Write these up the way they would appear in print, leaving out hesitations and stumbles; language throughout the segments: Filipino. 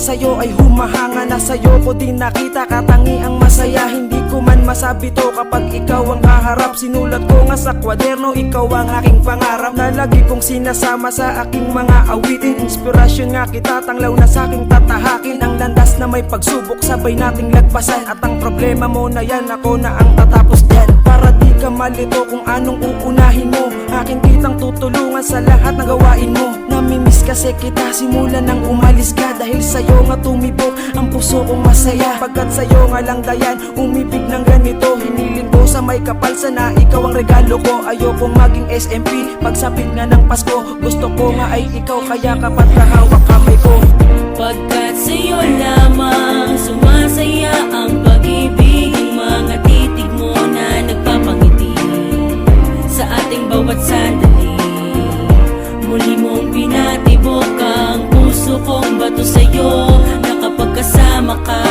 sa'yo ay humahanga na sa'yo ko din nakita katangi ang masaya. Hindi ko man masabi to kapag ikaw ang kaharap. Sinulat ko nga sa kwaderno, ikaw ang aking pangarap na lagi kong sinasama sa aking mga awitin. Inspirasyon nga kita, tanglaw na sa aking tatahakin. Ang landas na may pagsubok, sabay nating lagpasan. At ang problema mo na yan, ako na ang tatapos dyan. Para di ka malito kung anong uunahin mo, aking kitang tutulungan sa lahat ng gawain mo. Namimiss kasi kita simula nang umalis ka. Dahil sa'yo nga tumibok ang puso kong masaya. Pagkat sa'yo nga lang dayan, umibig ng ganito. Hiniling ko sa may kapal, sana ikaw ang regalo ko. Ayokong maging SMP, pagsapit nga ng Pasko. Gusto ko nga ay ikaw, kaya kapat kahawak kamay ko. Pagkat sa'yo lamang sumasaya ang pag-ibig. Yung mga titig mo na nagpapangiti sa ating bawat sandali. Muli mong pinatibok ang puso kong bato sa'yo, na kapag kasama ka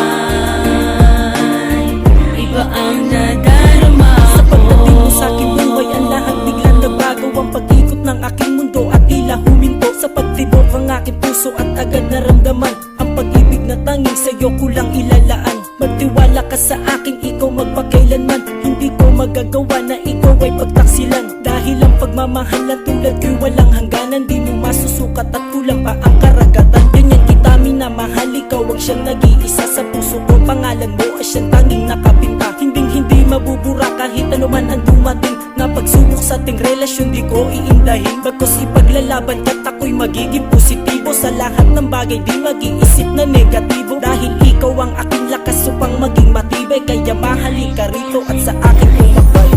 iba ang nadarama ko. Sa pagdating mo sa'king buhay, ang lahat biglang nabago. Ang pag-ikot ng aking mundo at tila huminto. Sa pagtibok ang aking puso at agad naramdaman ang pag-ibig na tanging sa'yo ko lang ilalaan. Magtiwala ka sa akin, ikaw magpakailanman. Hindi ko magagawa na ikaw ay pagtaksilan. Dahil ang pagmamahal na tulad ko'y walang hangganan. Di mo masusukat at kulang pa ang karagatan. Ganyan kita minamahal, ikaw ang siyang nag-iisa sa puso ko. Pangalan mo ay siyang tanging nakapinta. Hindi mabubura kahit ano man ang dumating na pagsubok sa ating relasyon, di ko iindahin. Bagkus ipaglalaban ka't ako'y magiging positibo. Sa lahat ng bagay di mag-iisip na negatibo. Dahil ikaw ang aking lakas upang maging matibay. Kaya mahali ka rito at sa akin umakbay.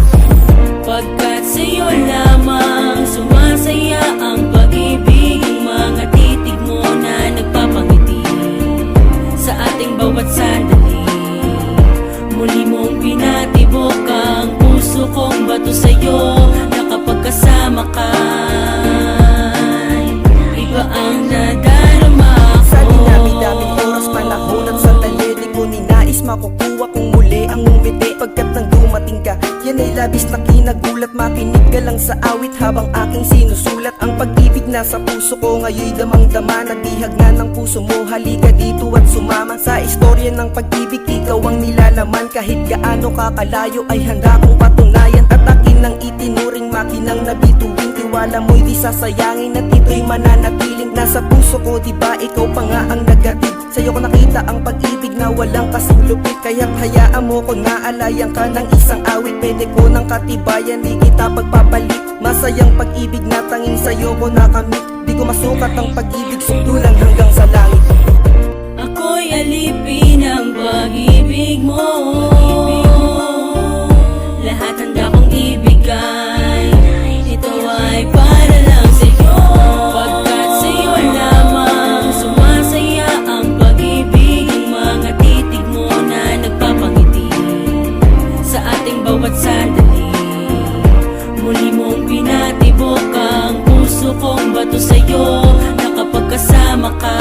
Pagkat sa'yo lamang sumasaya ang pag-ibig. Yung mga titig mo na nagpapangiti sa ating bawat sandali. Muli mong pinatibok ang puso kong bato sa'yo, na kapag kasama ka iba ang nadarama ko. Sa dinami-daming oras, panahon at sandali, di ko ninais makukuha kung muli ang ngumiti. Pagkat nang dumating ka, yan ay labis na kinagulat. Makinig ka lang sa awit habang aking sinusulat. Ang pag-ibig na sa puso ko ngayoy damang-dama. Nagdihag na ng puso mo, halika dito at sumama. Sa istorya ng pag-ibig, ikaw ang nilalaman. Kahit gaano kakalayo ay handa kong patunayan. At akin ang itinuring, makinang nabituin. Tiwala mo'y di sasayangin at ito'y mananatiling nasa puso ko. Diba ikaw pa nga ang nagatid, sa'yo ko nakita ang pag-ibig na walang kasulupit. Kaya't hayaan mo ko na alayan ka ng isang awit. Pwede ko ng katibayan, di kita pagpapalit. Masayang pag-ibig na tanging sa'yo ko nakamit. Di ko masukat ang pag-ibig, sundulan hanggang sa langit. Ako'y alipin ng pag-ibig mo. Lahat handa kong ibigay, ito ay para lang sa'yo. Pagkat sa'yo lamang sumasaya ang pag-ibig. Yung mga titig mo na nagpapangiti sa ating bawat sandali. Muli mong pinatibok ang puso kong bato sa'yo, na kapag kasama ka